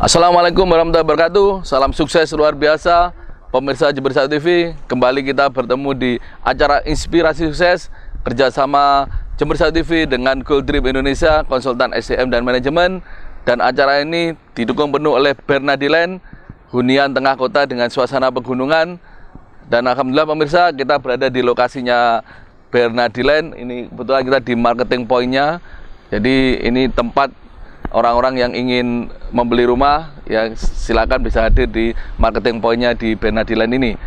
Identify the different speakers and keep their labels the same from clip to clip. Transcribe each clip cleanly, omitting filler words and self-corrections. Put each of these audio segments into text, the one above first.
Speaker 1: Assalamualaikum warahmatullahi wabarakatuh. Salam sukses luar biasa pemirsa Jember 1 TV. Kembali kita bertemu di acara Inspirasi Sukses kerjasama Jember 1 TV dengan Gold Dream Indonesia, konsultan SDM dan manajemen. Dan acara ini didukung penuh oleh Bernadiland, hunian tengah kota dengan suasana pegunungan. Dan alhamdulillah pemirsa, kita berada di lokasinya Bernadiland. Ini kebetulan kita di marketing point-nya. Jadi ini tempat orang-orang yang ingin membeli rumah, ya silakan bisa hadir di marketing point-nya di Bernadiland ini.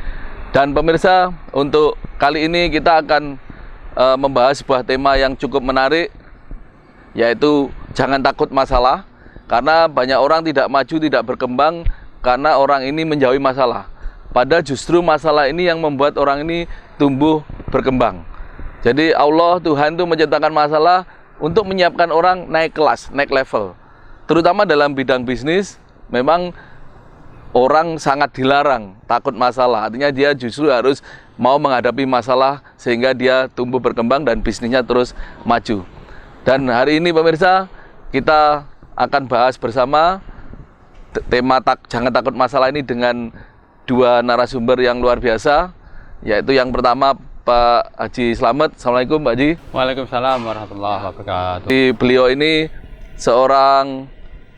Speaker 1: Dan pemirsa, untuk kali ini kita akan membahas sebuah tema yang cukup menarik, yaitu jangan takut masalah. Karena banyak orang tidak maju, tidak berkembang karena orang ini menjauhi masalah. Padahal justru masalah ini yang membuat orang ini tumbuh berkembang. Jadi Allah, Tuhan itu menciptakan masalah untuk menyiapkan orang naik kelas, naik level. Terutama dalam bidang bisnis, memang orang sangat dilarang takut masalah. Artinya dia justru harus mau menghadapi masalah sehingga dia tumbuh berkembang dan bisnisnya terus maju. Dan hari ini pemirsa, kita akan bahas bersama tema jangan takut masalah ini dengan dua narasumber yang luar biasa, yaitu yang pertama Pak Haji Slamet. Assalamualaikum Pak Haji.
Speaker 2: Waalaikumsalam warahmatullahi wabarakatuh.
Speaker 1: Beliau ini seorang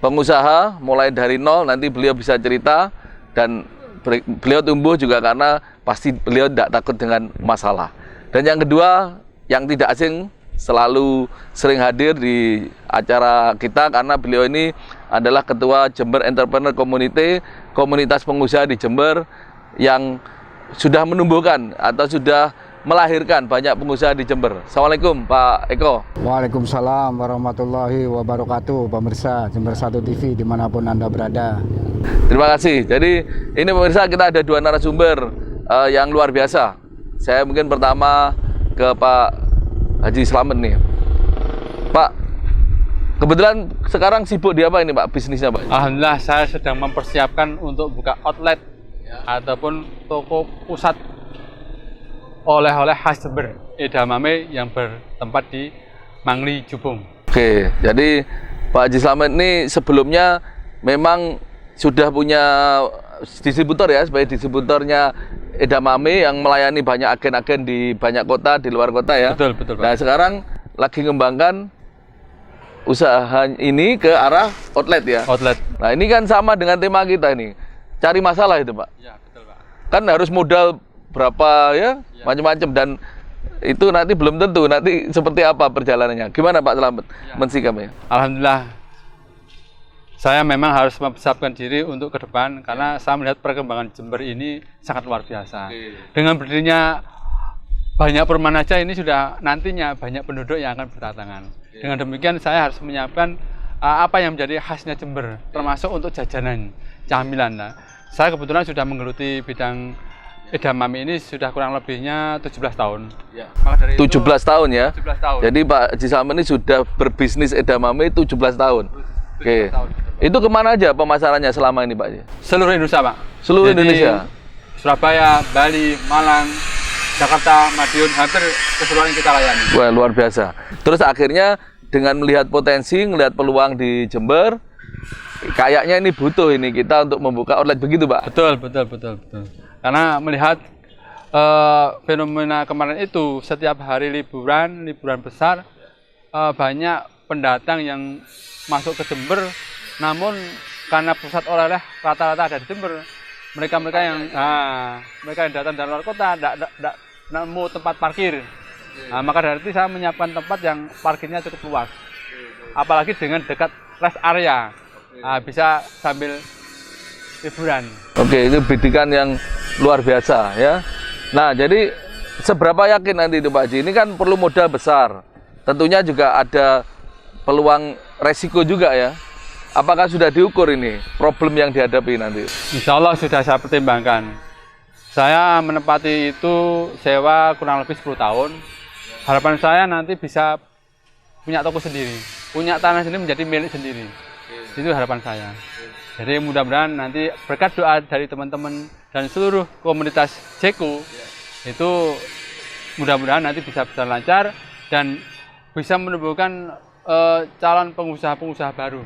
Speaker 1: pengusaha mulai dari nol, nanti beliau bisa cerita, dan beliau tumbuh juga karena pasti beliau tidak takut dengan masalah. Dan yang kedua, yang tidak asing, selalu sering hadir di acara kita karena beliau ini adalah Ketua Jember Entrepreneur Community, komunitas pengusaha di Jember yang sudah menumbuhkan atau sudah melahirkan banyak pengusaha di Jember. Assalamualaikum Pak Eko.
Speaker 3: Waalaikumsalam warahmatullahi wabarakatuh, pemirsa Jember 1 TV dimanapun Anda berada.
Speaker 1: Terima kasih. Jadi ini pemirsa, kita ada dua narasumber yang luar biasa. Saya mungkin pertama ke Pak Haji Slamet nih. Pak, kebetulan sekarang sibuk di apa ini Pak bisnisnya Pak?
Speaker 2: Alhamdulillah, saya sedang mempersiapkan untuk buka outlet ataupun toko pusat oleh-oleh khas Jember edamame yang bertempat di Mangli Jubung.
Speaker 1: Oke, jadi Pak Haji Slamet ini sebelumnya memang sudah punya distributor ya, sebagai distributornya edamame yang melayani banyak agen-agen di banyak kota, di luar kota ya.
Speaker 2: Betul, betul Pak.
Speaker 1: Nah sekarang lagi mengembangkan usaha ini ke arah outlet ya.
Speaker 2: Outlet.
Speaker 1: Nah ini kan sama dengan tema kita ini, cari masalah itu Pak.
Speaker 2: Ya, betul Pak.
Speaker 1: Kan harus modal berapa ya, macam-macam, dan itu nanti belum tentu nanti seperti apa perjalanannya. Gimana Pak Slamet mensikamnya?
Speaker 2: Alhamdulillah, saya memang harus mempersiapkan diri untuk ke depan karena saya melihat perkembangan Jember ini sangat luar biasa. Dengan berdirinya banyak perumahan aja ini sudah nantinya banyak penduduk yang akan berdatangan. Dengan demikian saya harus menyiapkan apa yang menjadi khasnya Jember, termasuk untuk jajanan, camilan. Nah, saya kebetulan sudah menggeluti bidang edamame ini sudah kurang lebihnya 17 tahun.
Speaker 1: Ya.
Speaker 2: Maka dari
Speaker 1: 17 tahun ya.
Speaker 2: 17 tahun.
Speaker 1: Jadi Pak Haji Slamet ini sudah berbisnis edamame 17 tahun.
Speaker 2: 17
Speaker 1: Oke.
Speaker 2: tahun.
Speaker 1: Itu kemana aja pemasarannya selama ini Pak?
Speaker 2: Seluruh Indonesia Pak.
Speaker 1: Seluruh
Speaker 2: Jadi,
Speaker 1: Indonesia.
Speaker 2: Surabaya, Bali, Malang, Jakarta, Madiun, hampir keseluruhan kita layani.
Speaker 1: Wah luar biasa. Terus akhirnya dengan melihat potensi, melihat peluang di Jember, kayaknya ini butuh ini kita untuk membuka outlet, begitu Pak?
Speaker 2: Betul. Karena melihat fenomena kemarin itu, setiap hari liburan besar, banyak pendatang yang masuk ke Jember, namun karena pusat oleh-oleh rata-rata ada di Jember, mereka yang datang dari luar kota tidak nemu tempat parkir. Nah, maka dari itu saya menyiapkan tempat yang parkirnya cukup luas, apalagi dengan dekat rest area, bisa sambil liburan.
Speaker 1: Oke, itu bidikan yang luar biasa ya. Nah, jadi seberapa yakin nanti itu Pak Haji? Ini kan perlu modal besar. Tentunya juga ada peluang resiko juga ya. Apakah sudah diukur ini problem yang dihadapi nanti?
Speaker 2: Insya Allah sudah saya pertimbangkan. Saya menempati itu sewa kurang lebih 10 tahun. Harapan saya nanti bisa punya toko sendiri, punya tanah sendiri, menjadi milik sendiri. Itu harapan saya. Jadi mudah-mudahan nanti berkat doa dari teman-teman dan seluruh komunitas Jeko itu mudah-mudahan nanti bisa berjalan lancar dan bisa menumbuhkan calon pengusaha-pengusaha baru.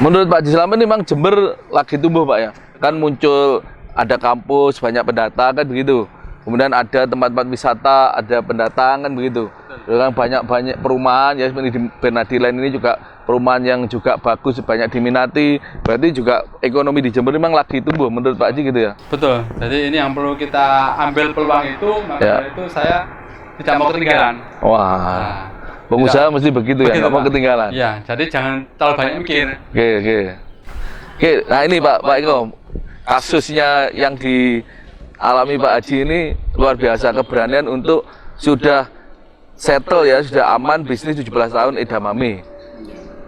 Speaker 1: Menurut Pak Haji Slamet memang Jember lagi tumbuh Pak ya. Kan muncul ada kampus, banyak pendatang kan begitu. Kemudian ada tempat-tempat wisata, ada pendatang kan begitu. Dengan banyak perumahan ya seperti di Bernadilen ini juga perumahan yang juga bagus, banyak diminati. Berarti juga ekonomi di Jember memang lagi tumbuh menurut Pak Haji gitu ya.
Speaker 2: Betul. Jadi ini yang perlu kita ambil peluang itu, maka
Speaker 1: Ya.
Speaker 2: dari itu saya tidak mau ketinggalan.
Speaker 1: Wah.
Speaker 2: Nah,
Speaker 1: Pengusaha mesti begitu ya, nggak mau
Speaker 2: Pak.
Speaker 1: ketinggalan.
Speaker 2: Iya, jadi jangan terlalu banyak mikir.
Speaker 1: Oke. Nah ini Pak Eko, kasusnya yang dialami Pak Haji ini luar biasa, keberanian untuk sudah settle ya, sudah aman bisnis 17 tahun edamame.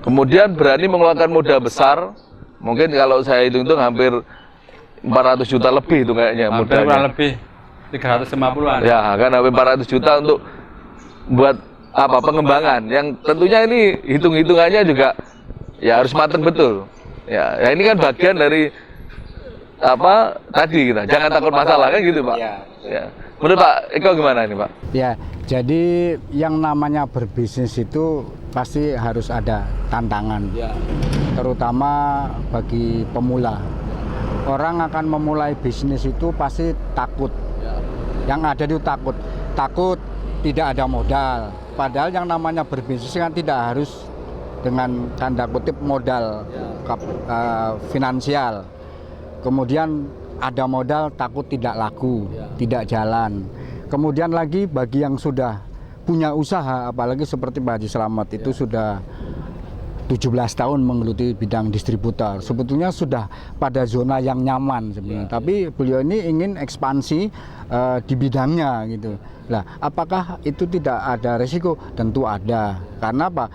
Speaker 1: Kemudian berani mengeluarkan modal besar, mungkin kalau saya hitung-hitung hampir 400 juta lebih itu kayaknya
Speaker 2: Hampir kurang
Speaker 1: modalnya.
Speaker 2: lebih 350-an.
Speaker 1: Ya, kan hampir 400 juta untuk buat pengembangan yang tentunya ini hitung-hitungannya juga ya harus matang betul. Ya ini kan bagian dari tadi kita jangan takut masalah kan gitu Pak. Ya. Menurut Pak Eko gimana ini Pak?
Speaker 3: Ya, jadi yang namanya berbisnis itu pasti harus ada tantangan, terutama bagi pemula. Orang akan memulai bisnis itu pasti takut. Yang ada itu takut tidak ada modal. Padahal yang namanya berbisnis kan tidak harus dengan tanda kutip modal finansial. Kemudian ada modal takut tidak laku, tidak jalan. Kemudian lagi bagi yang sudah punya usaha, apalagi seperti Pak Haji Slamet itu sudah 17 tahun menggeluti bidang distributor. Sebetulnya sudah pada zona yang nyaman sebenarnya. Tapi beliau ini ingin ekspansi di bidangnya gitu. Nah, apakah itu tidak ada resiko? Tentu ada. Karena apa?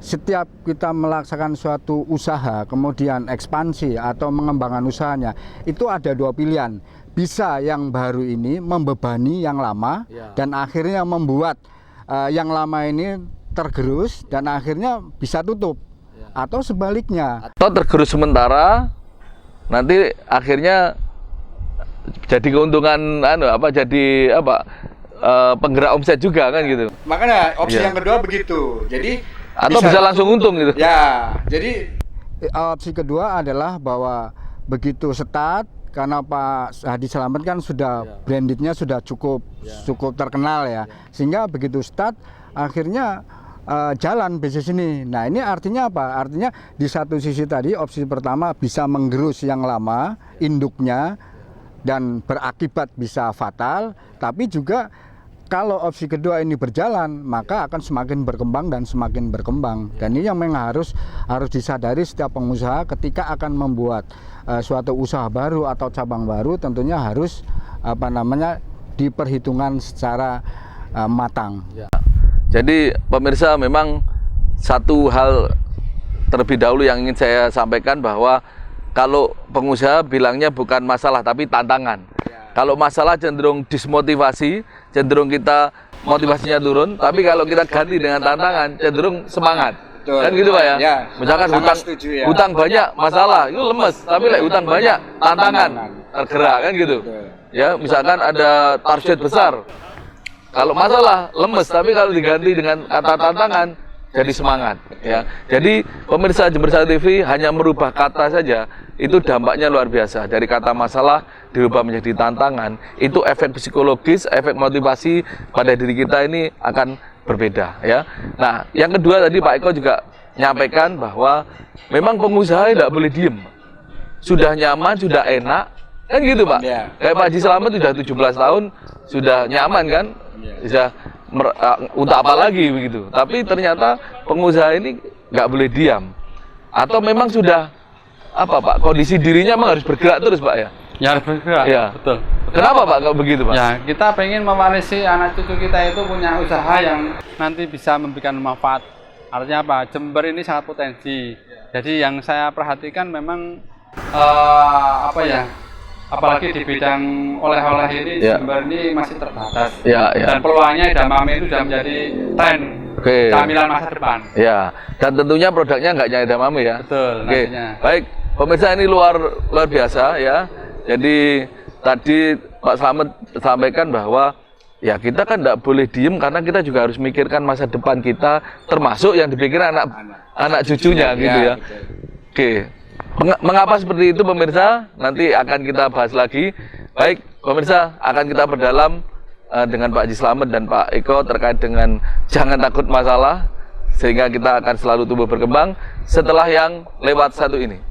Speaker 3: Setiap kita melaksanakan suatu usaha, kemudian ekspansi atau mengembangkan usahanya, itu ada dua pilihan. Bisa yang baru ini membebani yang lama dan akhirnya membuat yang lama ini tergerus dan akhirnya bisa tutup. Atau sebaliknya.
Speaker 1: Atau tergerus sementara, nanti akhirnya jadi keuntungan penggerak omset juga kan gitu.
Speaker 3: Makanya opsi yang kedua begitu. Jadi
Speaker 1: atau bisa langsung untung gitu.
Speaker 3: Ya, jadi opsi kedua adalah bahwa begitu start karena Pak Haji Slamet kan sudah brandednya sudah cukup terkenal ya. Sehingga begitu start akhirnya jalan bisnis ini. Nah, ini artinya apa? Artinya di satu sisi tadi opsi pertama bisa menggerus yang lama induknya dan berakibat bisa fatal, tapi juga kalau opsi kedua ini berjalan, maka akan semakin berkembang dan semakin berkembang. Dan ini yang memang harus disadari setiap pengusaha ketika akan membuat suatu usaha baru atau cabang baru, tentunya harus diperhitungkan secara matang.
Speaker 1: Jadi pemirsa, memang satu hal terlebih dahulu yang ingin saya sampaikan bahwa kalau pengusaha bilangnya bukan masalah tapi tantangan. Kalau masalah cenderung dismotivasi, cenderung kita motivasinya turun, tapi kalau kita ganti dengan tantangan cenderung semangat.
Speaker 3: Betul.
Speaker 1: Kan gitu Pak ya?
Speaker 3: Ya,
Speaker 1: Misalkan hutang banyak masalah, itu lemes, tapi hutang banyak tantangan tergerak kan gitu. Ya, misalkan ada target besar. Kalau masalah lemes, tapi kalau diganti dengan kata tantangan jadi semangat ya. Jadi pemirsa Jember Satu TV hanya merubah kata saja itu dampaknya luar biasa. Dari kata masalah dirubah menjadi tantangan, itu efek psikologis, efek motivasi pada diri kita ini akan berbeda ya. Nah, yang kedua tadi Pak Eko juga menyampaikan bahwa memang pengusaha tidak boleh diem. Sudah nyaman, sudah enak, kan gitu Pak. Kayak Pak Haji Slamet sudah 17 tahun, sudah nyaman kan, sudah untuk apa lagi begitu. Tapi ternyata pengusaha ini nggak boleh diam. Atau memang sudah Pak, kondisi dirinya memang harus bergerak terus Pak ya?
Speaker 2: Ya harus bergerak,
Speaker 1: Ya.
Speaker 2: betul.
Speaker 1: Kenapa Pak kalau begitu Pak?
Speaker 2: Ya, kita pengen mewarisi anak cucu kita itu punya usaha yang nanti bisa memberikan manfaat. Artinya apa? Jember ini sangat potensi. Jadi yang saya perhatikan memang apalagi di bidang oleh-oleh ini Jember ini masih terbatas. Dan peluangnya edamame itu sudah menjadi tren camilan masa depan.
Speaker 1: Ya, dan tentunya produknya nggak hanya edamame ya.
Speaker 2: Betul. Nantinya.
Speaker 1: Baik, pemirsa, ini luar biasa ya. Jadi tadi Pak Slamet sampaikan bahwa ya kita kan tidak boleh diem karena kita juga harus memikirkan masa depan kita, termasuk yang dipikirkan anak cucunya gitu ya. Oke, mengapa seperti itu pemirsa? Nanti akan kita bahas lagi. Baik, pemirsa, akan kita berdalam dengan Pak Haji Slamet dan Pak Eko terkait dengan jangan takut masalah, sehingga kita akan selalu tumbuh berkembang setelah yang lewat satu ini.